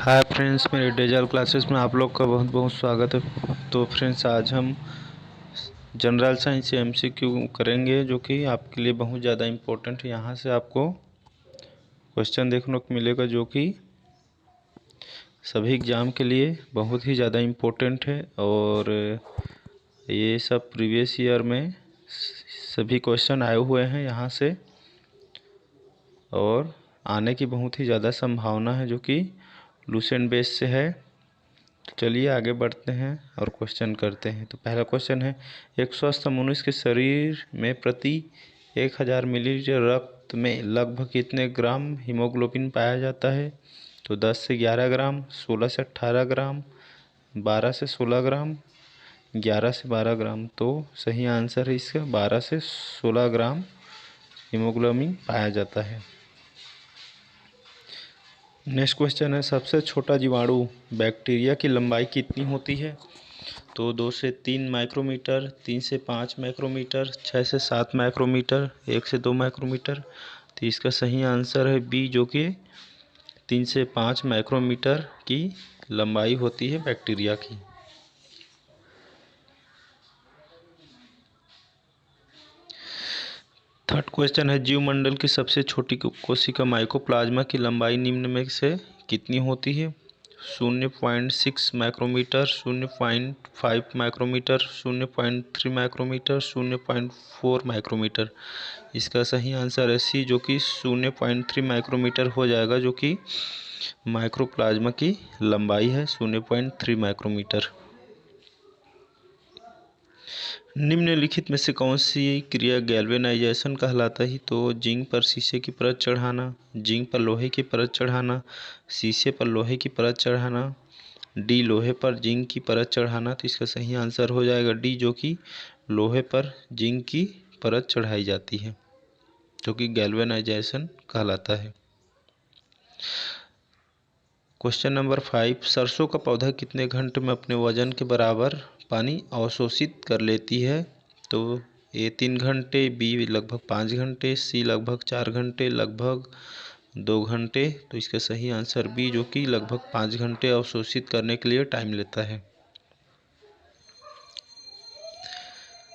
Hi friends, मेरे dazzle classes में आप लोग का बहुत बहुत स्वागत है। तो फ्रेंड्स, आज हम जनरल साइंस से एमसीक्यू करेंगे, जो कि आपके लिए बहुत ज़्यादा इम्पोर्टेंट है। यहाँ से आपको क्वेश्चन देखने को मिलेगा जो कि सभी एग्ज़ाम के लिए बहुत ही ज़्यादा इम्पोर्टेंट है। और ये सब प्रीवियस ईयर में सभी क्वेश्चन आए हुए हैं यहाँ से, और आने की बहुत ही ज़्यादा संभावना है, जो कि लूसेंट बेस से है। तो चलिए आगे बढ़ते हैं और क्वेश्चन करते हैं। तो पहला क्वेश्चन है, एक स्वस्थ मनुष्य के शरीर में प्रति 1000 मिलीलीटर रक्त में लगभग कितने ग्राम हीमोग्लोबिन पाया जाता है? तो 10 से 11 ग्राम, 16 से 18 ग्राम, 12 से 16 ग्राम, 11 से 12 ग्राम। तो सही आंसर है इसका 12 से 16 ग्राम हीमोग्लोबिन पाया जाता है। नेक्स्ट क्वेश्चन है, सबसे छोटा जीवाणु बैक्टीरिया की लंबाई कितनी होती है? तो 2 से 3 माइक्रोमीटर, 3 से 5 माइक्रोमीटर, 6 से 7 माइक्रोमीटर, 1 से 2 माइक्रोमीटर। तो इसका सही आंसर है बी, जो कि 3 से 5 माइक्रोमीटर की लंबाई होती है बैक्टीरिया की। थर्ड क्वेश्चन है, जीवमंडल की सबसे छोटी कोशिका माइकोप्लाज्मा की लंबाई निम्न में से कितनी होती है? 0.6 माइक्रोमीटर, 0.5 माइक्रोमीटर, 0.3 माइक्रोमीटर, 0.4 माइक्रोमीटर। इसका सही आंसर है सी, जो कि 0.3 माइक्रोमीटर हो जाएगा, जो कि माइक्रोप्लाज्मा की लंबाई है 0.3 माइक्रोमीटर। निम्नलिखित में से कौन सी क्रिया गैल्वेनाइजेशन कहलाता है? तो जिंक पर शीशे की परत चढ़ाना, जिंक पर लोहे की परत चढ़ाना, शीशे पर लोहे की परत चढ़ाना, डी लोहे पर जिंक की परत चढ़ाना। तो इसका सही आंसर हो जाएगा डी, जो कि लोहे पर जिंक की परत चढ़ाई जाती है, जो कि गैल्वेनाइजेशन कहलाता है। क्वेश्चन नंबर 5, सरसों का पौधा कितने घंटे में अपने वजन के बराबर पानी अवशोषित कर लेती है? तो ए 3 घंटे, बी लगभग 5 घंटे, सी लगभग 4 घंटे, लगभग 2 घंटे। तो इसका सही आंसर बी, जो कि लगभग 5 घंटे अवशोषित करने के लिए टाइम लेता है।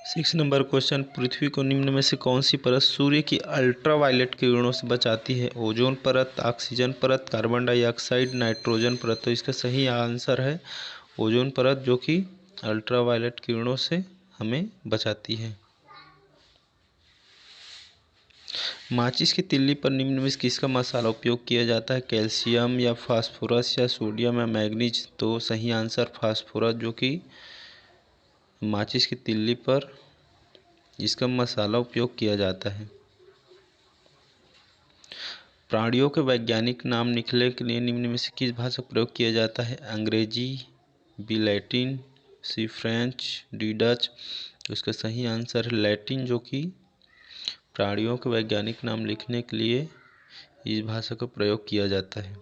6 नंबर क्वेश्चन, पृथ्वी को निम्न में से कौन सी परत सूर्य की अल्ट्रावायलेट किरणों से बचाती है? ओजोन परत, ऑक्सीजन परत, कार्बन डाइऑक्साइड, नाइट्रोजन परत। तो इसका सही आंसर है ओजोन परत, जो कि अल्ट्रावायलेट किरणों से हमें बचाती है। माचिस की तिल्ली पर निम्न में से किसका मसाला उपयोग किया जाता है? कैल्शियम या फास्फोरस या सोडियम या मैग्नीज। तो सही आंसर फास्फोरस, जो कि माचिस की तिल्ली पर इसका मसाला उपयोग किया जाता है। प्राणियों के वैज्ञानिक नाम लिखने के लिए निम्न में से किस भाषा का प्रयोग किया जाता है? अंग्रेजी, बी लैटिन, सी फ्रेंच, डी डच। तो इसका सही आंसर है लैटिन, जो कि प्राणियों के वैज्ञानिक नाम लिखने के लिए इस भाषा का प्रयोग किया जाता है।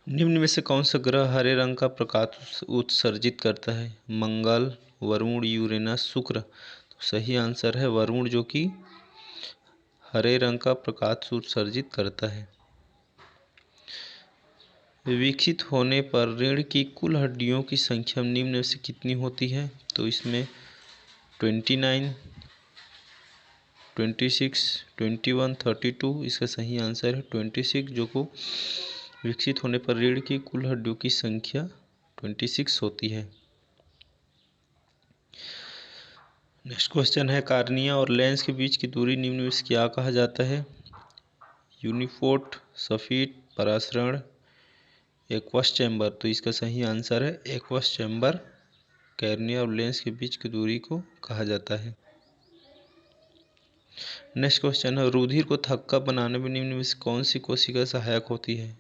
निम्न में से कौन सा ग्रह हरे रंग का प्रकाश उत्सर्जित करता है? मंगल, वरुण, यूरेनस, शुक्र। तो सही आंसर है वरुण, जो कि हरे रंग का प्रकाश उत्सर्जित करता है। विकसित होने पर रीढ़ की कुल हड्डियों की संख्या निम्न में से कितनी होती है? तो इसमें 29, 26, 21, 32। इसका सही आंसर है 26, जो को विकसित होने पर रीढ़ की कुल हड्डियों की संख्या 26 होती है। नेक्स्ट क्वेश्चन है, कार्निया और लेंस के बीच की दूरी निम्न में से क्या कहा जाता है? यूनिफोर्ट, सफीट, परासरण, एक्वस चैम्बर। तो इसका सही आंसर है एक्वस चैम्बर। कार्निया और लेंस के बीच की दूरी को कहा जाता है। नेक्स्ट क्वेश्चन है, रुधिर को थक्का बनाने में निम्न में से कौन सी कोशिका सहायक होती है?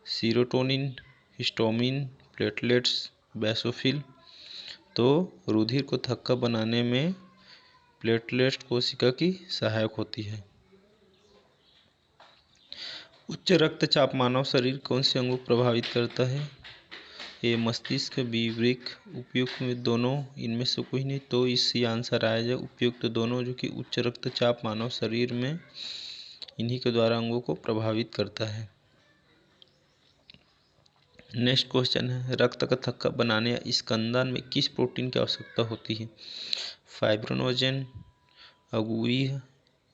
Serotonin, histamine, platelets, basophil. तो रुधिर को थक्का बनाने में प्लेटलेट कोशिका की सहायक होती है। उच्च रक्तचाप मानव शरीर कौन से अंगों को प्रभावित करता है? ए मस्तिष्क, बी वृक्क, उपयुक्त में दोनों, इनमें से कोई नहीं। तो इससे आंसर आया जाए उपयुक्त दोनों, जो कि उच्च रक्तचाप मानव शरीर में इन्हीं के द्वारा अंगों को प्रभावित करता है। नेक्स्ट क्वेश्चन है, रक्त का थक्का बनाने या स्कंदन में किस प्रोटीन की आवश्यकता होती है? फाइब्रिनोजेन, अगुई,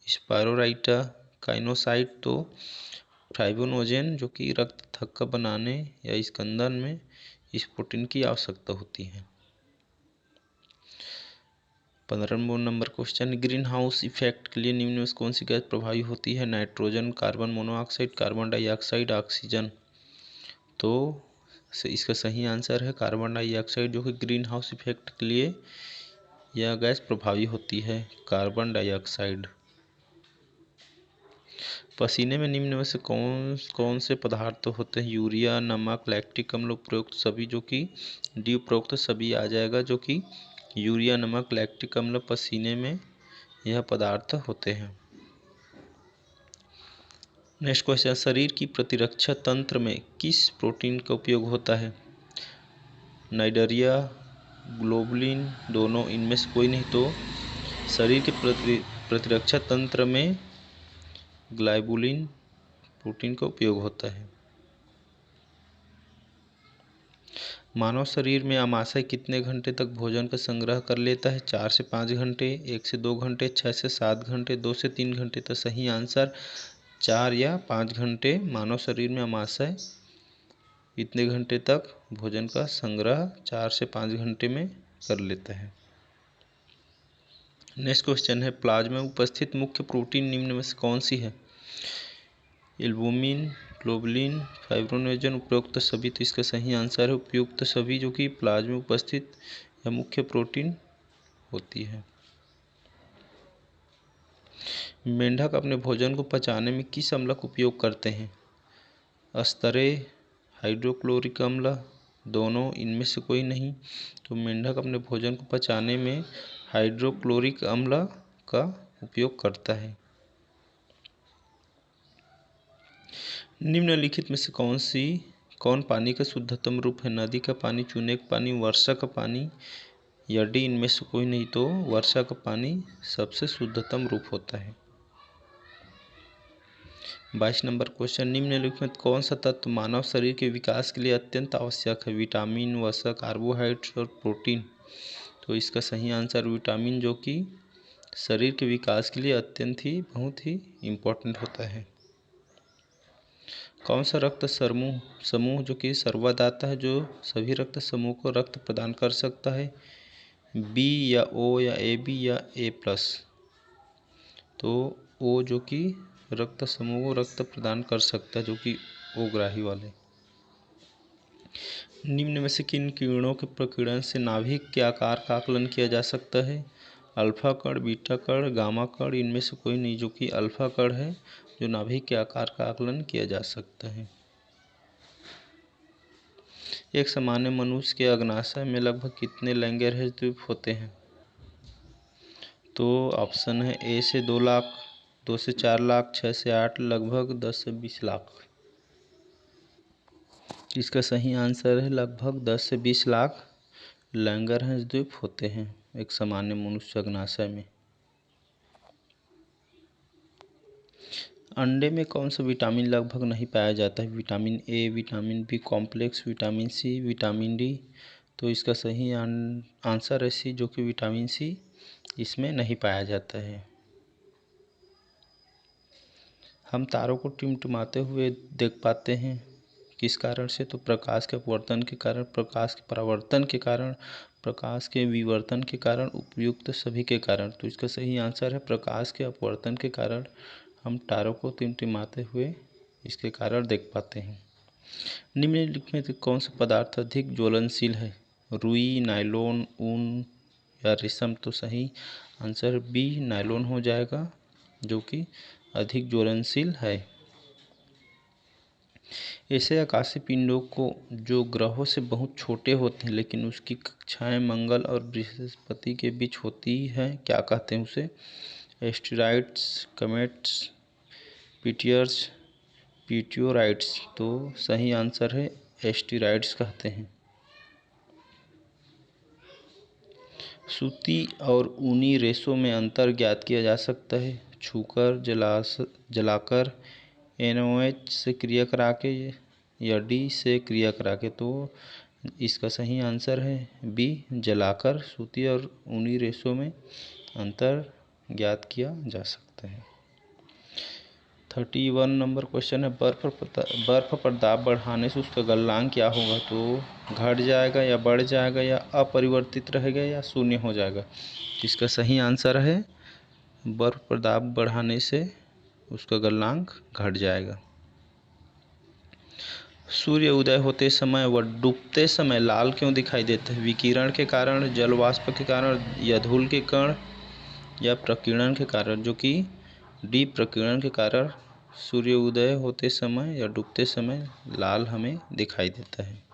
स्पाइरोराइटा, काइनोसाइट। तो फाइब्रिनोजेन जो कि रक्त थक्का बनाने या स्कंदन में इस प्रोटीन की आवश्यकता होती है। 15 number question, green house effect के लिए निम्न में से कौन सी गैस प्रभावी होती है? Nitrogen, carbon monoxide, carbon dioxide, oxygen. तो इसका सही आंसर है कार्बन डाइऑक्साइड, जो कि ग्रीन हाउस इफेक्ट के लिए यह गैस प्रभावी होती है, कार्बन डाइऑक्साइड। पसीने में निम्न में से कौन कौन से पदार्थ होते हैं? यूरिया, नमक, लैक्टिक अम्ल, उपरोक्त सभी। जो कि डी उपरोक्त सभी आ जाएगा, जो कि यूरिया, नमक, लैक्टिक अम्ल पसीने में यह पदार्थ होते हैं। नेक्स्ट क्वेश्चन, शरीर की प्रतिरक्षा तंत्र में किस प्रोटीन का उपयोग होता है? नाइडरिया, ग्लोबुलिन, दोनों, इनमें से कोई नहीं। तो शरीर के प्रतिरक्षा तंत्र में ग्लोबुलिन प्रोटीन का उपयोग होता है। मानव शरीर में आमाशय कितने घंटे तक भोजन का संग्रह कर लेता है? 4 से 5 घंटे, 1 से 2 घंटे, 6 से 7 घंटे, 2 से 3 घंटे। तो सही आंसर 4 या 5 घंटे मानव शरीर में आमाशय इतने घंटे तक भोजन का संग्रह 4 से 5 घंटे में कर लेता है। नेक्स्ट क्वेश्चन है, प्लाज्मा में उपस्थित मुख्य प्रोटीन निम्न में से कौन सी है? एल्बुमिन, ग्लोबुलिन, फाइब्रिनोजेन, उपरोक्त सभी। तो इसका सही आंसर है उपयुक्त सभी, जो कि प्लाज्मा में उपस्थित यह मुख्य प्रोटीन होती है। मेंढक अपने भोजन को पचाने में किस अम्ल का उपयोग करते हैं? अस्तरे, हाइड्रोक्लोरिक अम्ल, दोनों, इनमें से कोई नहीं। तो मेंढक अपने भोजन को पचाने में हाइड्रोक्लोरिक अम्ल का उपयोग करता है। निम्नलिखित में से कौन पानी का शुद्धतम रूप है? नदी का पानी, चूने का पानी, वर्षा का पानी, या डी इनमें से कोई नहीं। तो वर्षा का पानी सबसे शुद्धतम रूप होता है। 22 नंबर क्वेश्चन, निम्नलिखित में कौन सा तत्व मानव शरीर के विकास के लिए अत्यंत आवश्यक है? विटामिन, वसा, कार्बोहाइड्रेट और प्रोटीन। तो इसका सही आंसर विटामिन, जो कि शरीर के विकास के लिए अत्यंत ही बहुत ही इम्पोर्टेंट होता है। कौन सा रक्त समूह जो कि सर्वदाता है, जो सभी रक्त समूह को रक्त प्रदान कर सकता है? बी या ओ या ए बी या ए प्लस। तो ओ जो कि रक्त समूह को रक्त प्रदान कर सकता है, जो कि ओ ग्राही वाले। निम्न में से किन किरणों के प्रकीर्णन से नाभिक के आकार का आकलन किया जा सकता है? अल्फा कण, बीटा कण, गामा कण, इनमें से कोई नहीं। जो कि अल्फा कण है, जो नाभिक के आकार का आकलन किया जा सकता है। एक सामान्य मनुष्य के अग्नाशय में लगभग कितने लैंगिक द्वीप होते हैं? तो ऑप्शन है ए से 2 लाख, 2 से 4 लाख, 6 से 8, लगभग 10 से 20 लाख। इसका सही आंसर है लगभग 10 से 20 लाख लैंगिक द्वीप होते हैं एक सामान्य मनुष्य अग्नाशय में। अंडे में कौन सा विटामिन लगभग नहीं पाया जाता है? Vitamin A, vitamin B complex, vitamin C, vitamin D. तो इसका सही आंसर है सी, जो कि विटामिन सी इसमें नहीं पाया जाता है। हम तारों को टिमटिमाते हुए देख पाते हैं, किस कारण से? तो प्रकाश के अपवर्तन के कारण, प्रकाश के परावर्तन के कारण, प्रकाश के विवर्तन के कारण, उपयुक्त सभी के कारण। तो इसका सही आंसर है प्रकाश के अपवर्तन के कारण हम तारों को टिमटिमाते हुए इसके कारण देख पाते हैं। निम्नलिखित में से कौन सा पदार्थ अधिक ज्वलनशील है? रुई, नायलॉन, ऊन या रेशम। तो सही आंसर बी नायलॉन हो जाएगा, जो कि अधिक ज्वलनशील है। ऐसे आकाशीय पिंडों को जो ग्रहों से बहुत छोटे होते हैं लेकिन उसकी कक्षाएं मंगल और बृहस्पति के बीच होती हैं, क्या कहते हैं उसे? Asteroids, comets, meteors, meteoroids. तो सही आंसर है एस्टेरॉइड्स कहते हैं। सूती और ऊनी रेशों में अंतर ज्ञात किया जा सकता है? छूकर, जलाकर, NaOH से क्रिया करा के, या डी से क्रिया करा के। तो इसका सही आंसर है बी, जलाकर सूती और ऊनी रेशों में अंतर ज्ञात किया जा सकता है। 31 नंबर क्वेश्चन है, बर्फ पर दाब बढ़ाने से उसका गलनांक क्या होगा? तो घट जाएगा या बढ़ जाएगा या अपरिवर्तित रहेगा या शून्य हो जाएगा। इसका सही आंसर है बर्फ पर दाब बढ़ाने से उसका गलनांक घट जाएगा। सूर्य उदय होते समय व डूबते समय लाल क्यों दिखाई देता है? विकिरण के कारण, जल वाष्प के कारण या धूल के कण या प्रकीर्णन के कारण? जो कि डी, प्रकीर्णन के कारण सूर्य उदय होते समय या डूबते समय लाल हमें दिखाई देता है।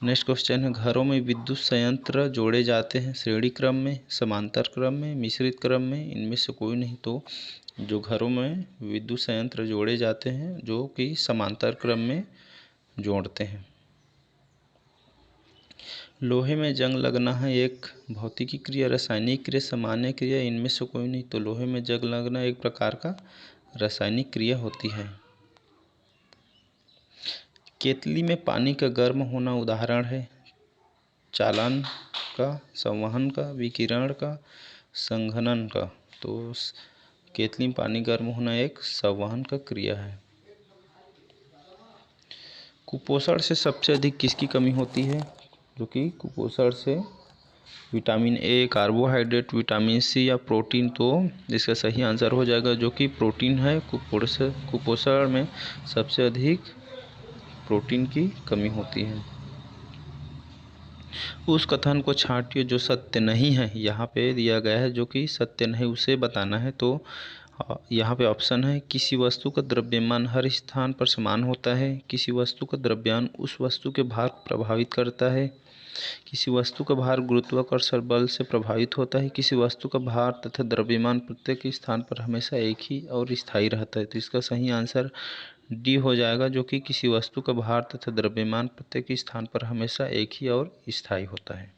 नेक्स्ट क्वेश्चन है, घरों में विद्युत संयंत्र जोड़े जाते हैं श्रेणी क्रम में, समांतर क्रम में, मिश्रित क्रम में, इनमें से कोई नहीं। तो जो घरों में विद्युत संयंत्र जोड़े जाते हैं जो कि समांतर क्रम में जोड़ते हैं। लोहे में जंग लगना है एक भौतिकी क्रिया, रासायनिक क्रिया, सामान्य क्रिया, इनमें से कोई नहीं। तो लोहे में जंग लगना एक प्रकार का रासायनिक क्रिया होती है। केतली में पानी का गर्म होना उदाहरण है चालन का, संवहन का, विकिरण का, संघनन का। तो केतली में पानी गर्म होना एक संवहन का क्रिया है। कुपोषण से सबसे अधिक किसकी कमी होती है? जो कि कुपोषण से vitamin A, carbohydrate, vitamin C या प्रोटीन। तो इसका सही आंसर हो जाएगा जो कि प्रोटीन है। कुपोषण में सबसे अधिक प्रोटीन की कमी होती है। उस कथन को छांटिए जो सत्य नहीं है। यहाँ पे दिया गया है जो कि सत्य नहीं, उसे बताना है। तो यहाँ पे ऑप्शन है, किसी वस्तु का द्रव्यमान हर स्थान पर समान होता है, किसी वस्तु का द्रव्यमान उस वस्तु के भार को प्रभावित करता है, किसी वस्तु का भार गुरुत्वाकर्षण बल से प्रभावित होता है, किसी वस्तु का भार तथा द्रव्यमान प्रत्येक स्थान पर हमेशा एक ही और स्थायी रहता है। तो इसका सही आंसर डी हो जाएगा जो कि किसी वस्तु का भार तथा द्रव्यमान प्रत्येक स्थान पर हमेशा एक ही और स्थायी होता है।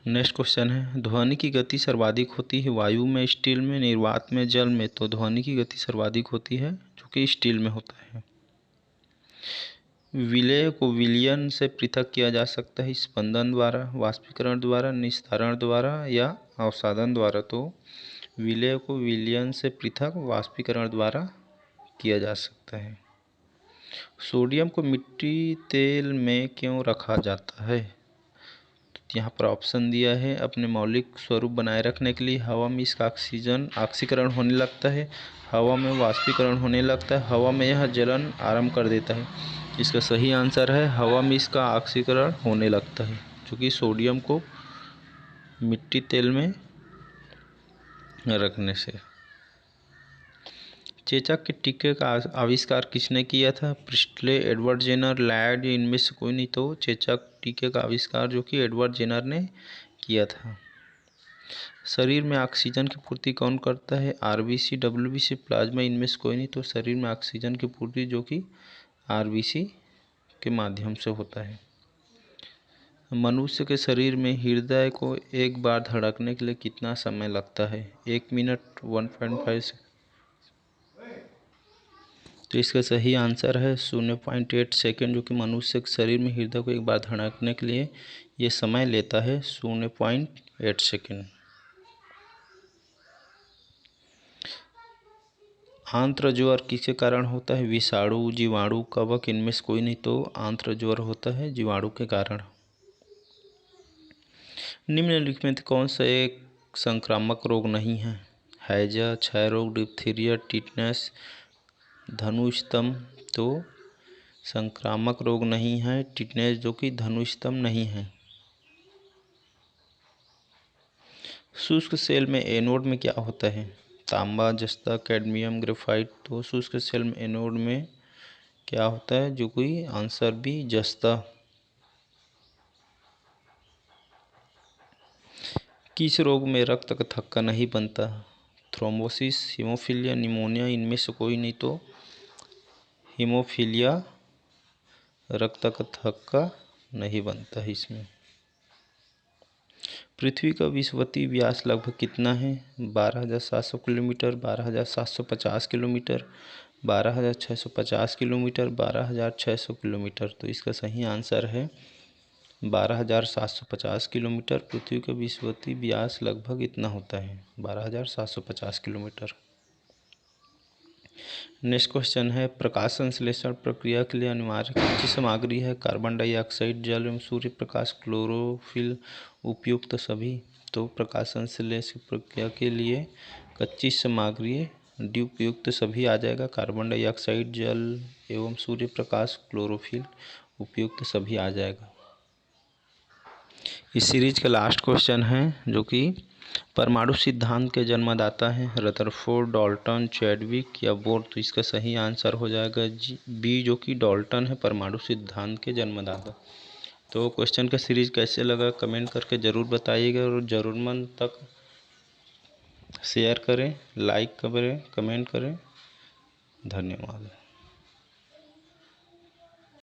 नेक्स्ट क्वेश्चन है, ध्वनि की गति सर्वाधिक होती है वायु में, स्टील में, निर्वात में, जल में। तो ध्वनि की गति सर्वाधिक होती है जो कि स्टील में होता है। विलेय को विलयन से पृथक किया जा सकता है स्पंदन द्वारा, वाष्पीकरण द्वारा, निस्तारण द्वारा या अवसादन द्वारा। तो विलेय को विलयन से पृथक वाष्पीकरण द्वारा किया जा सकता है। सोडियम को मिट्टी तेल में क्यों रखा जाता है? तो यहाँ पर ऑप्शन दिया है, अपने मौलिक स्वरूप बनाए रखने के लिए, हवा में इसका ऑक्सीकरण होने लगता है, हवा में वाष्पीकरण होने लगता है, हवा में यह जलन आरंभ कर देता है। इसका सही आंसर है हवा में इसका ऑक्सीकरण होने लगता है, क्योंकि सोडियम को मिट्टी तेल में रखने से। चेचक के टीके का आविष्कार किसने किया था? प्रिस्टले, एडवर्ड जेनर, लैड, इनमें से कोई नहीं। तो चेचक टीके का आविष्कार जो कि एडवर्ड जेनर ने किया था। शरीर में ऑक्सीजन की पूर्ति कौन करता है? आरबीसी, डब्ल्यूबीसी, प्लाज्मा, इनमें से कोई नहीं। तो शरीर में ऑक्सीजन की पूर्ति जो कि आरबीसी के माध्यम से होता है। मनुष्य के शरीर में हृदय को एक बार धड़कने के लिए कितना समय लगता है? 1 मिनट, 1.5 सेकंड। तो इसका सही आंसर है 0.8 सेकेंड, जो कि मनुष्य के शरीर में हृदय को एक बार धड़कने के लिए ये समय लेता है 0.8 सेकेंड। आंत्र ज्वर किसके कारण होता है? विषाणु, जीवाणु, कवक, इनमें से कोई नहीं। तो आंत्र ज्वर होता है जीवाणु के कारण। निम्नलिखित में कौन सा एक संक्रामक रोग नहीं है? हैजा, क्षय रोग, डिप्थीरिया, टिटनेस, धनुस्तंभ। तो संक्रामक रोग नहीं है टिटनेस, जो कि धनुस्तंभ नहीं है। शुष्क सेल में एनोड में क्या होता है? तांबा, जस्ता, कैडमियम, ग्रेफाइट। तो शुष्क सेल में एनोड में क्या होता है? जो कि आंसर बी, जस्ता। किस रोग में रक्त का थक्का नहीं बनता? थ्रोम्बोसिस, हीमोफीलिया, निमोनिया, इनमें से कोई नहीं। तो हीमोफीलिया, रक्त का थक्का नहीं बनता है इसमें। पृथ्वी का विषुवतीय व्यास लगभग कितना है? 12,700 किलोमीटर, 12,750 किलोमीटर, 12,650 किलोमीटर, 12,600 किलोमीटर। तो इसका सही आंसर है 12,750 किलोमीटर। पृथ्वी का विषुवतीय व्यास लगभग इतना होता है, 12,750 किलोमीटर। नेक्स्ट क्वेश्चन है, प्रकाश संश्लेषण प्रक्रिया के लिए अनिवार्य कच्ची सामग्री है? कार्बन डाइऑक्साइड, जल एवं सूर्य प्रकाश, क्लोरोफिल, उपयुक्त सभी। तो प्रकाश संश्लेषण प्रक्रिया के लिए कच्ची सामग्री डी उपयुक्त सभी आ जाएगा। कार्बन डाइऑक्साइड, जल एवं सूर्य प्रकाश, क्लोरोफिल, उपयुक्त सभी आ जाएगा। इस सीरीज का लास्ट क्वेश्चन है जो कि परमाणु सिद्धांत के जन्मदाता हैं? रदरफोर्ड, डाल्टन, चैडविक या बोर। तो इसका सही आंसर हो जाएगा बी, जो कि डाल्टन है परमाणु सिद्धांत के जन्मदाता। तो क्वेश्चन का सीरीज कैसे लगा कमेंट करके ज़रूर बताइएगा और ज़रूरतमंद तक शेयर करें, लाइक करें, कमेंट करें। धन्यवाद।